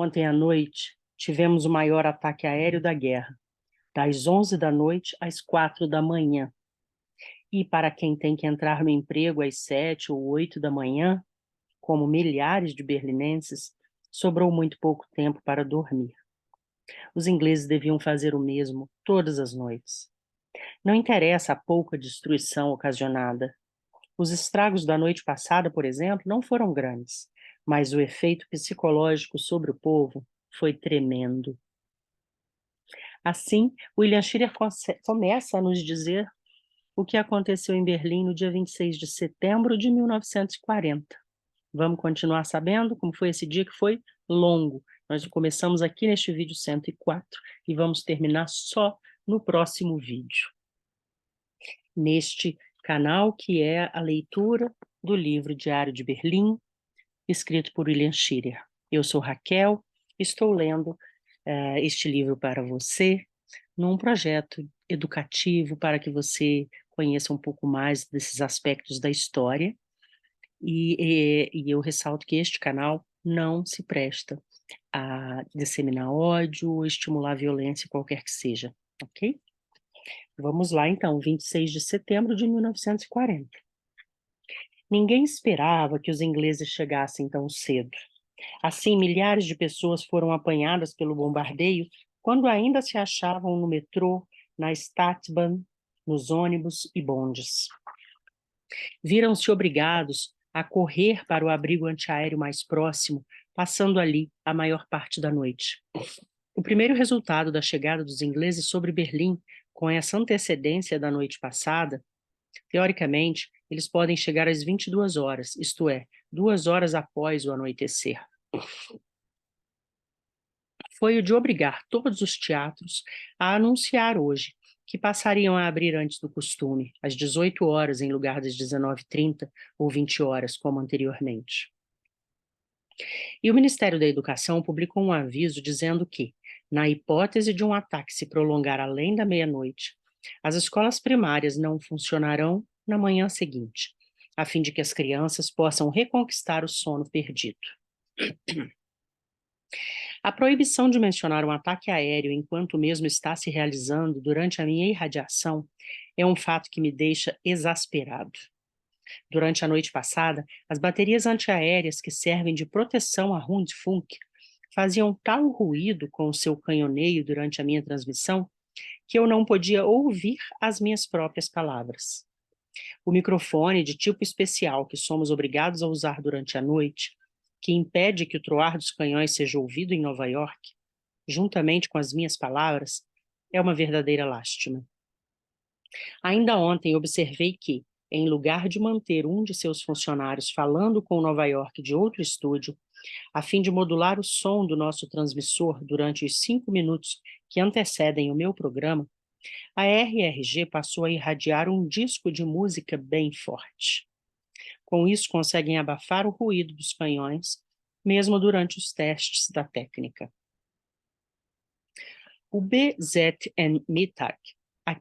Ontem à noite, tivemos o maior ataque aéreo da guerra, das 11 da noite às 4 da manhã. E para quem tem que entrar no emprego às 7 ou 8 da manhã, como milhares de berlinenses, sobrou muito pouco tempo para dormir. Os ingleses deviam fazer o mesmo todas as noites. Não interessa a pouca destruição ocasionada. Os estragos da noite passada, por exemplo, não foram grandes, mas o efeito psicológico sobre o povo foi tremendo. Assim, William Shirer começa a nos dizer o que aconteceu em Berlim no dia 26 de setembro de 1940. Vamos continuar sabendo como foi esse dia, que foi longo. Nós começamos aqui neste vídeo 104 e vamos terminar só no próximo vídeo. Neste canal, que é a leitura do livro Diário de Berlim, escrito por William Shirer. Eu sou Raquel, estou lendo este livro para você, num projeto educativo para que você conheça um pouco mais desses aspectos da história. E eu ressalto que este canal não se presta a disseminar ódio ou estimular violência, qualquer que seja, ok? Vamos lá, então, 26 de setembro de 1940. Ninguém esperava que os ingleses chegassem tão cedo. Assim, milhares de pessoas foram apanhadas pelo bombardeio quando ainda se achavam no metrô, na Stadtbahn, nos ônibus e bondes. Viram-se obrigados a correr para o abrigo antiaéreo mais próximo, passando ali a maior parte da noite. O primeiro resultado da chegada dos ingleses sobre Berlim, com essa antecedência da noite passada, teoricamente, eles podem chegar às 22 horas, isto é, 2 horas após o anoitecer. Foi o de obrigar todos os teatros a anunciar hoje que passariam a abrir antes do costume, às 18 horas em lugar das 19h30 ou 20 horas, como anteriormente. E o Ministério da Educação publicou um aviso dizendo que, na hipótese de um ataque se prolongar além da meia-noite, as escolas primárias não funcionarão na manhã seguinte, a fim de que as crianças possam reconquistar o sono perdido. A proibição de mencionar um ataque aéreo enquanto o mesmo está se realizando durante a minha irradiação é um fato que me deixa exasperado. Durante a noite passada, as baterias antiaéreas que servem de proteção à Rundfunk faziam tal ruído com o seu canhoneio durante a minha transmissão que eu não podia ouvir as minhas próprias palavras. O microfone de tipo especial que somos obrigados a usar durante a noite, que impede que o troar dos canhões seja ouvido em Nova York, juntamente com as minhas palavras, é uma verdadeira lástima. Ainda ontem observei que, em lugar de manter um de seus funcionários falando com Nova York de outro estúdio, a fim de modular o som do nosso transmissor durante os 5 minutos que antecedem o meu programa, a RRG passou a irradiar um disco de música bem forte. Com isso, conseguem abafar o ruído dos canhões, mesmo durante os testes da técnica. O BZN Mittag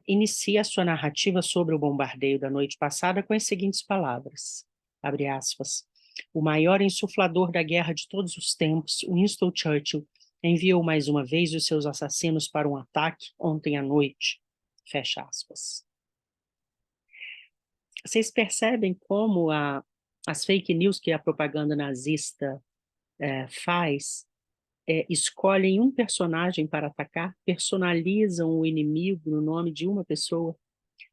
inicia sua narrativa sobre o bombardeio da noite passada com as seguintes palavras, abre aspas, o maior insuflador da guerra de todos os tempos, Winston Churchill, enviou mais uma vez os seus assassinos para um ataque ontem à noite, fecha aspas. Vocês percebem como as fake news que a propaganda nazista faz, escolhem um personagem para atacar, personalizam o inimigo no nome de uma pessoa.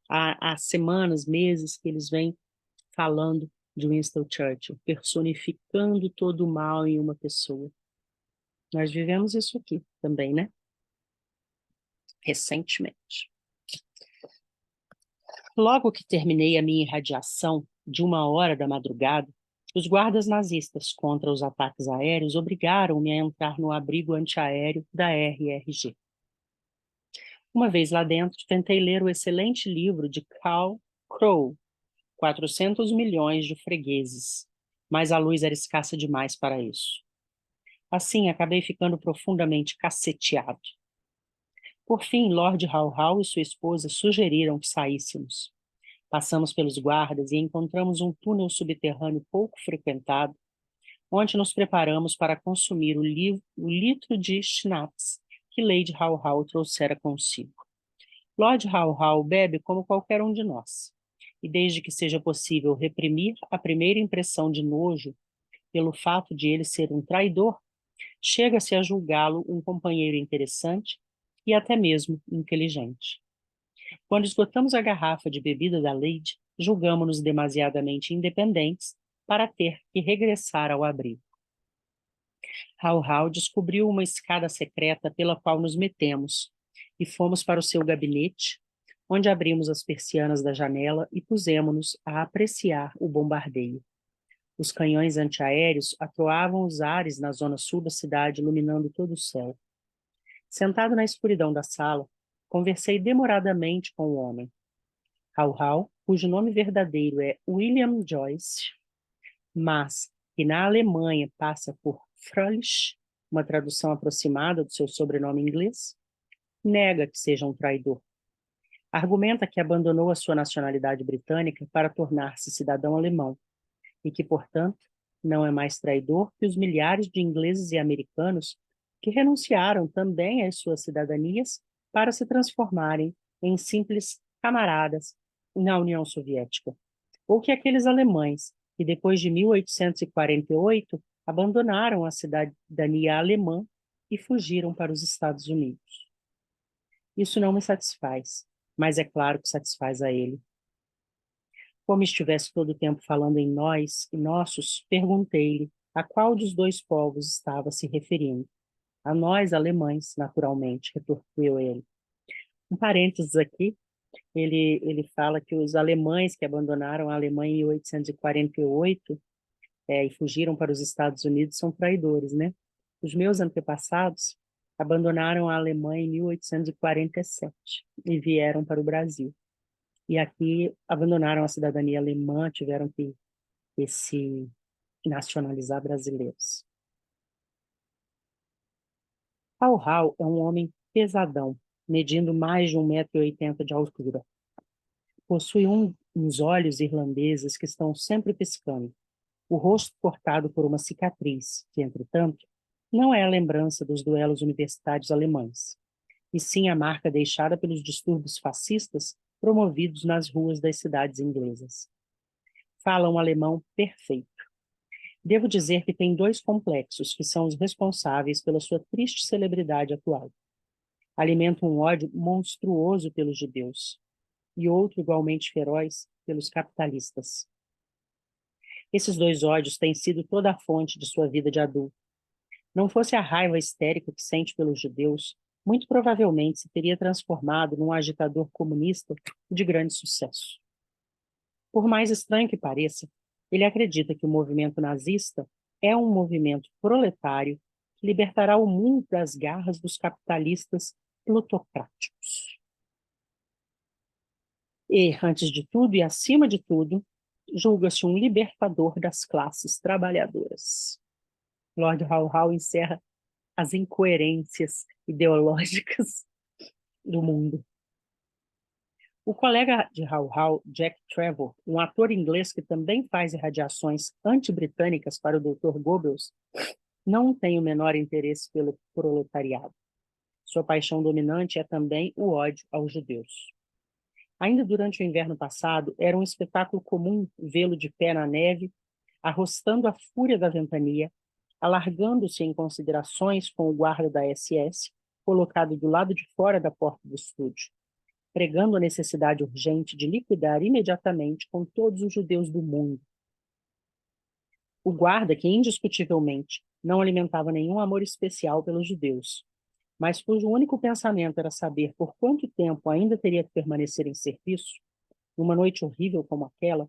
Há semanas, meses que eles vêm falando de Winston Churchill, personificando todo o mal em uma pessoa. Nós vivemos isso aqui também, né? Recentemente. Logo que terminei a minha irradiação de 1h da madrugada, os guardas nazistas contra os ataques aéreos obrigaram-me a entrar no abrigo antiaéreo da RRG. Uma vez lá dentro, tentei ler o excelente livro de Karl Kroll, 400 milhões de fregueses, mas a luz era escassa demais para isso. Assim, acabei ficando profundamente caceteado. Por fim, Lord Hall e sua esposa sugeriram que saíssemos. Passamos pelos guardas e encontramos um túnel subterrâneo pouco frequentado, onde nos preparamos para consumir o litro de schnapps que Lady How How trouxera consigo. Lord How How bebe como qualquer um de nós, e desde que seja possível reprimir a primeira impressão de nojo pelo fato de ele ser um traidor, chega-se a julgá-lo um companheiro interessante e até mesmo inteligente. Quando esgotamos a garrafa de bebida da Lady, julgamo-nos demasiadamente independentes para ter que regressar ao abrigo. How How descobriu uma escada secreta pela qual nos metemos e fomos para o seu gabinete, onde abrimos as persianas da janela e pusemos-nos a apreciar o bombardeio. Os canhões antiaéreos atroavam os ares na zona sul da cidade, iluminando todo o céu. Sentado na escuridão da sala, conversei demoradamente com o homem. How How, cujo nome verdadeiro é William Joyce, mas que na Alemanha passa por Fröhlich, uma tradução aproximada do seu sobrenome inglês, nega que seja um traidor. Argumenta que abandonou a sua nacionalidade britânica para tornar-se cidadão alemão e que, portanto, não é mais traidor que os milhares de ingleses e americanos que renunciaram também às suas cidadanias para se transformarem em simples camaradas na União Soviética, ou que aqueles alemães que, depois de 1848, abandonaram a cidadania alemã e fugiram para os Estados Unidos. Isso não me satisfaz, mas é claro que satisfaz a ele. Como estivesse todo o tempo falando em nós e nossos, perguntei-lhe a qual dos dois povos estava se referindo. A nós, alemães, naturalmente, retorquiu ele. Um parênteses aqui, ele fala que os alemães que abandonaram a Alemanha em 1848 e fugiram para os Estados Unidos são traidores, né? Os meus antepassados abandonaram a Alemanha em 1847 e vieram para o Brasil. E aqui abandonaram a cidadania alemã, tiveram que se nacionalizar brasileiros. How How é um homem pesadão, medindo mais de 1,80 m de altura. Possui uns olhos irlandeses que estão sempre piscando, o rosto cortado por uma cicatriz, que, entretanto, não é a lembrança dos duelos universitários alemães, e sim a marca deixada pelos distúrbios fascistas promovidos nas ruas das cidades inglesas. Fala um alemão perfeito. Devo dizer que tem dois complexos que são os responsáveis pela sua triste celebridade atual. Alimenta um ódio monstruoso pelos judeus e outro igualmente feroz pelos capitalistas. Esses dois ódios têm sido toda a fonte de sua vida de adulto. Não fosse a raiva histérica que sente pelos judeus, muito provavelmente se teria transformado num agitador comunista de grande sucesso. Por mais estranho que pareça, ele acredita que o movimento nazista é um movimento proletário que libertará o mundo das garras dos capitalistas plutocráticos. E, antes de tudo e acima de tudo, julga-se um libertador das classes trabalhadoras. Lord How How encerra as incoerências ideológicas do mundo. O colega de How How, Jack Trevor, um ator inglês que também faz irradiações anti-britânicas para o Dr. Goebbels, não tem o menor interesse pelo proletariado. Sua paixão dominante é também o ódio aos judeus. Ainda durante o inverno passado, era um espetáculo comum vê-lo de pé na neve, arrostando a fúria da ventania, alargando-se em considerações com o guarda da SS, colocado do lado de fora da porta do estúdio, pregando a necessidade urgente de liquidar imediatamente com todos os judeus do mundo. O guarda, que indiscutivelmente não alimentava nenhum amor especial pelos judeus, mas cujo único pensamento era saber por quanto tempo ainda teria que permanecer em serviço, numa noite horrível como aquela,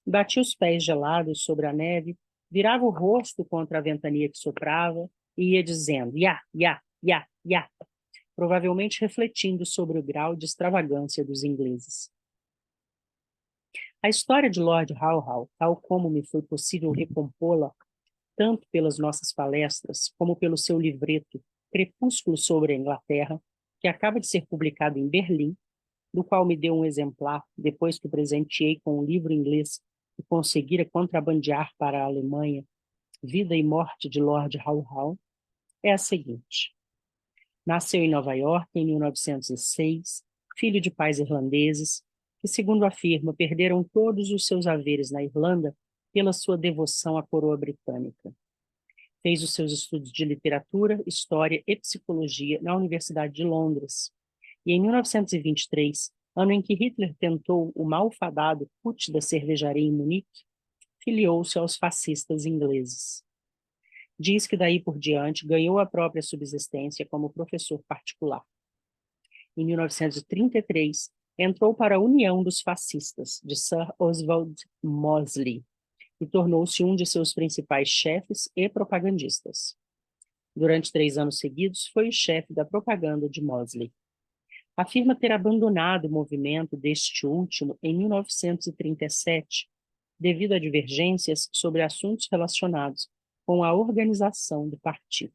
batia os pés gelados sobre a neve, virava o rosto contra a ventania que soprava e ia dizendo "Ya, ya, ya, ya", provavelmente refletindo sobre o grau de extravagância dos ingleses. A história de Lord How How, tal como me foi possível recompô-la, tanto pelas nossas palestras como pelo seu livreto Crepúsculo sobre a Inglaterra, que acaba de ser publicado em Berlim, do qual me deu um exemplar depois que o presenteei com um livro inglês que conseguira contrabandear para a Alemanha Vida e Morte de Lord Howe Howe, é a seguinte. Nasceu em Nova York em 1906, filho de pais irlandeses, que, segundo afirma, perderam todos os seus haveres na Irlanda pela sua devoção à coroa britânica. Fez os seus estudos de literatura, história e psicologia na Universidade de Londres. E em 1923, ano em que Hitler tentou o malfadado putsch da cervejaria em Munique, filiou-se aos fascistas ingleses. Diz que daí por diante ganhou a própria subsistência como professor particular. Em 1933, entrou para a União dos Fascistas, de Sir Oswald Mosley, e tornou-se um de seus principais chefes e propagandistas. Durante 3 anos seguidos, foi o chefe da propaganda de Mosley. Afirma ter abandonado o movimento deste último em 1937, devido a divergências sobre assuntos relacionados com a organização do partido.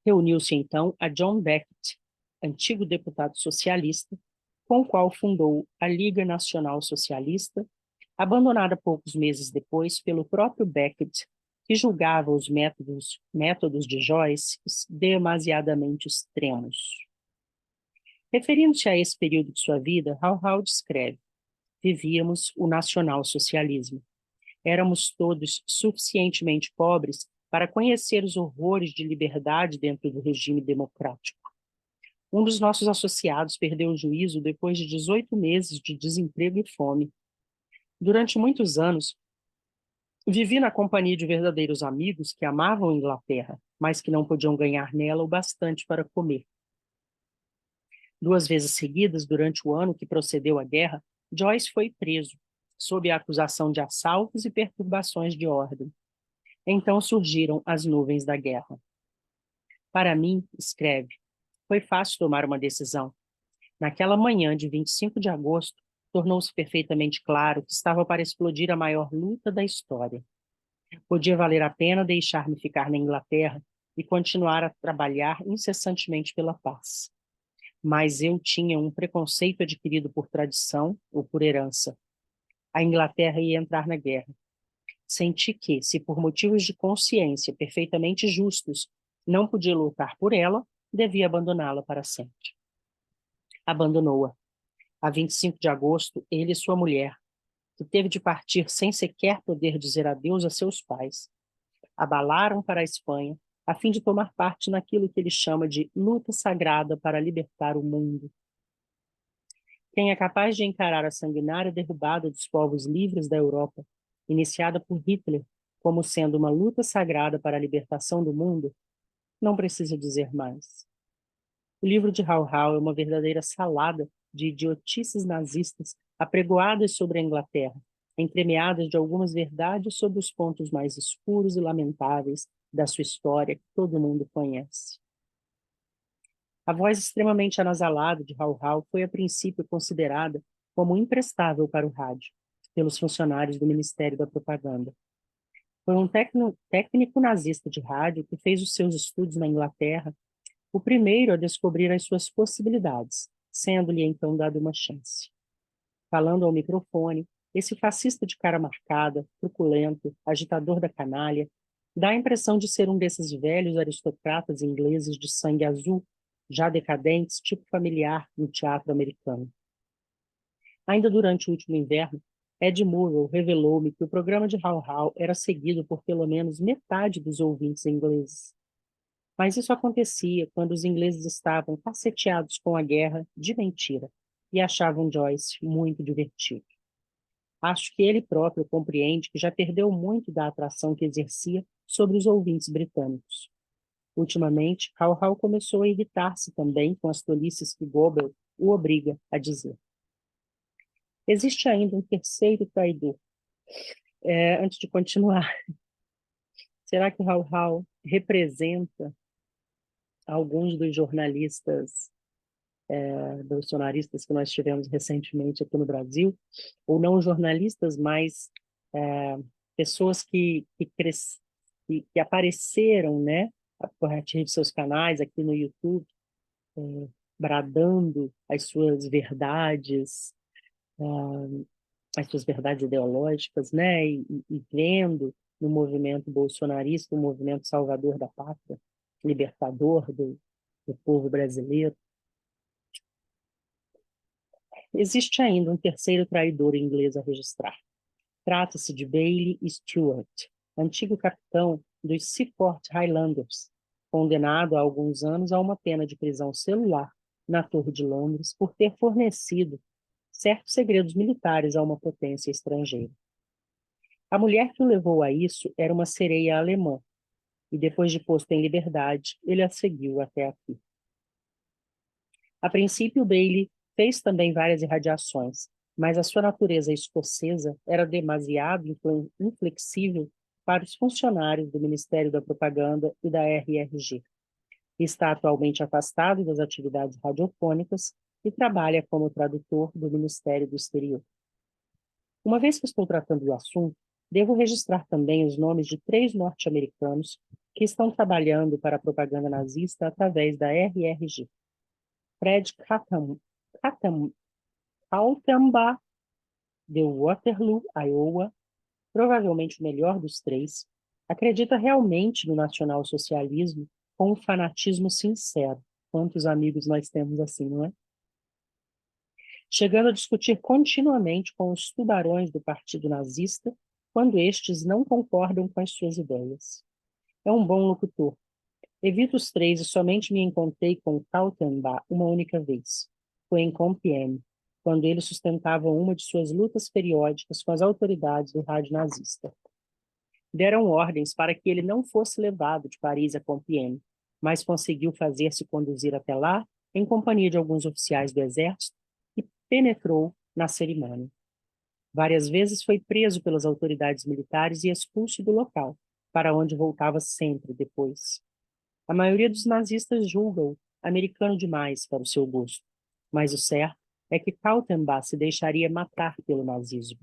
Reuniu-se então a John Beckett, antigo deputado socialista, com o qual fundou a Liga Nacional Socialista, abandonada poucos meses depois pelo próprio Beckett, que julgava os métodos de Joyce demasiadamente extremos. Referindo-se a esse período de sua vida, Howe Howe descreve: vivíamos o nacional-socialismo. Éramos todos suficientemente pobres para conhecer os horrores de liberdade dentro do regime democrático. Um dos nossos associados perdeu o juízo depois de 18 meses de desemprego e fome. Durante muitos anos, vivi na companhia de verdadeiros amigos que amavam a Inglaterra, mas que não podiam ganhar nela o bastante para comer. 2 vezes seguidas, durante o ano que procedeu à guerra, Joyce foi preso, sob a acusação de assaltos e perturbações de ordem. Então surgiram as nuvens da guerra. Para mim, escreve, foi fácil tomar uma decisão. Naquela manhã de 25 de agosto, tornou-se perfeitamente claro que estava para explodir a maior luta da história. Podia valer a pena deixar-me ficar na Inglaterra e continuar a trabalhar incessantemente pela paz. Mas eu tinha um preconceito adquirido por tradição ou por herança. A Inglaterra ia entrar na guerra. Senti que, se por motivos de consciência perfeitamente justos não podia lutar por ela, devia abandoná-la para sempre. Abandonou-a. A 25 de agosto, ele e sua mulher, que teve de partir sem sequer poder dizer adeus a seus pais, abalaram para a Espanha a fim de tomar parte naquilo que ele chama de luta sagrada para libertar o mundo. Quem é capaz de encarar a sanguinária derrubada dos povos livres da Europa, iniciada por Hitler, como sendo uma luta sagrada para a libertação do mundo, não precisa dizer mais. O livro de Howe Howe é uma verdadeira salada de idiotices nazistas apregoadas sobre a Inglaterra, entremeadas de algumas verdades sobre os pontos mais escuros e lamentáveis da sua história que todo mundo conhece. A voz extremamente anasalada de Howe Howe foi a princípio considerada como imprestável para o rádio, pelos funcionários do Ministério da Propaganda. Foi um técnico nazista de rádio que fez os seus estudos na Inglaterra, o primeiro a descobrir as suas possibilidades, sendo-lhe então dado uma chance. Falando ao microfone, esse fascista de cara marcada, truculento, agitador da canalha, dá a impressão de ser um desses velhos aristocratas ingleses de sangue azul, já decadentes, tipo familiar no teatro americano. Ainda durante o último inverno, Ed Murrow revelou-me que o programa de Howe Howe era seguido por pelo menos metade dos ouvintes ingleses. Mas isso acontecia quando os ingleses estavam casseteados com a guerra de mentira e achavam Joyce muito divertido. Acho que ele próprio compreende que já perdeu muito da atração que exercia sobre os ouvintes britânicos. Ultimamente, Howe Howe começou a irritar-se também com as tolices que Goebbels o obriga a dizer. Existe ainda um terceiro traidor. Antes de continuar, será que Howe Howe representa alguns dos jornalistas bolsonaristas que nós tivemos recentemente aqui no Brasil? Ou não jornalistas, mas pessoas que apareceram, né, a partir de seus canais aqui no YouTube, bradando as suas verdades ideológicas, né, e vendo no movimento bolsonarista, o movimento salvador da pátria, libertador do povo brasileiro. Existe ainda um terceiro traidor inglês a registrar. Trata-se de Bailey Stewart, antigo capitão dos Seaforth Highlanders, condenado há alguns anos a uma pena de prisão celular na Torre de Londres por ter fornecido certos segredos militares a uma potência estrangeira. A mulher que o levou a isso era uma sereia alemã, e depois de posto em liberdade, ele a seguiu até aqui. A princípio, Bailey fez também várias irradiações, mas a sua natureza escocesa era demasiado inflexível para os funcionários do Ministério da Propaganda e da RRG. Está atualmente afastado das atividades radiofônicas e trabalha como tradutor do Ministério do Exterior. Uma vez que estou tratando do assunto, devo registrar também os nomes de 3 norte-americanos que estão trabalhando para a propaganda nazista através da RRG. Fred Kaltenbach, de Waterloo, Iowa, provavelmente o melhor dos 3, acredita realmente no nacionalsocialismo com um fanatismo sincero. Quantos amigos nós temos assim, não é? Chegando a discutir continuamente com os tubarões do Partido Nazista, quando estes não concordam com as suas ideias. É um bom locutor. Evito os 3 e somente me encontrei com Kaltenbach uma única vez. Foi em Compiègne, quando ele sustentava uma de suas lutas periódicas com as autoridades do rádio nazista. Deram ordens para que ele não fosse levado de Paris a Compiègne, mas conseguiu fazer-se conduzir até lá em companhia de alguns oficiais do exército e penetrou na cerimônia. Várias vezes foi preso pelas autoridades militares e expulso do local, para onde voltava sempre depois. A maioria dos nazistas julga-o americano demais para o seu gosto, mas o certo é que Kaltenbach se deixaria matar pelo nazismo.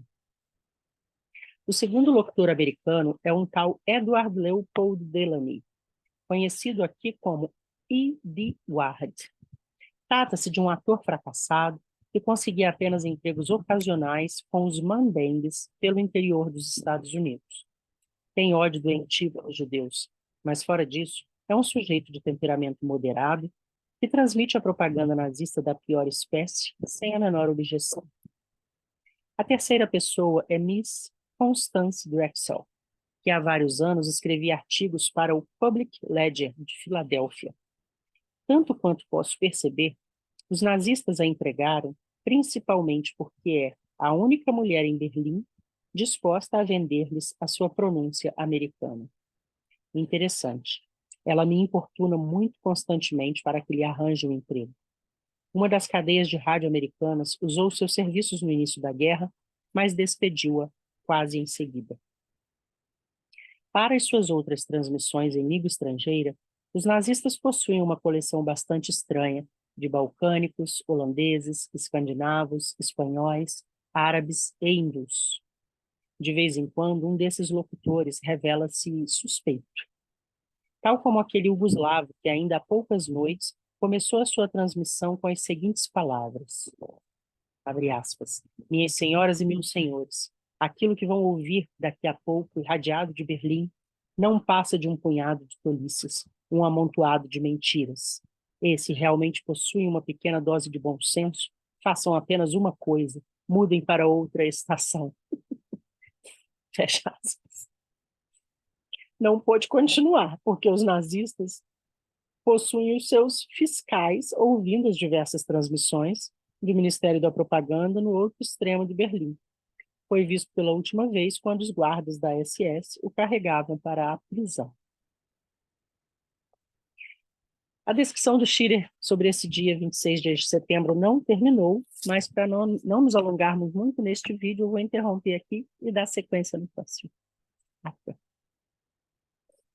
O segundo locutor americano é um tal Edward Leopold Delany, conhecido aqui como E.D. Ward. Trata-se de um ator fracassado que conseguia apenas empregos ocasionais com os Mandengues pelo interior dos Estados Unidos. Tem ódio doentio pelos judeus, mas fora disso, é um sujeito de temperamento moderado que transmite a propaganda nazista da pior espécie sem a menor objeção. A terceira pessoa é Miss Constance Drexel, que há vários anos escrevia artigos para o Public Ledger de Filadélfia. Tanto quanto posso perceber, os nazistas a empregaram principalmente porque é a única mulher em Berlim disposta a vender-lhes a sua pronúncia americana. Interessante. Ela me importuna muito constantemente para que lhe arranje um emprego. Uma das cadeias de rádio americanas usou seus serviços no início da guerra, mas despediu-a quase em seguida. Para as suas outras transmissões em língua estrangeira, os nazistas possuem uma coleção bastante estranha de balcânicos, holandeses, escandinavos, espanhóis, árabes e hindus. De vez em quando, um desses locutores revela-se suspeito. Tal como aquele iugoslavo que ainda há poucas noites começou a sua transmissão com as seguintes palavras, abre aspas, minhas senhoras e meus senhores, aquilo que vão ouvir daqui a pouco, irradiado de Berlim, não passa de um punhado de tolices, um amontoado de mentiras. E, se realmente possuem uma pequena dose de bom senso, façam apenas uma coisa, mudem para outra estação. Fecha aspas. Não pôde continuar, porque os nazistas possuem os seus fiscais ouvindo as diversas transmissões do Ministério da Propaganda no outro extremo de Berlim. Foi visto pela última vez quando os guardas da SS o carregavam para a prisão. A descrição do Schirer sobre esse dia 26 de setembro não terminou, mas para não nos alongarmos muito neste vídeo, eu vou interromper aqui e dar sequência no próximo. Até.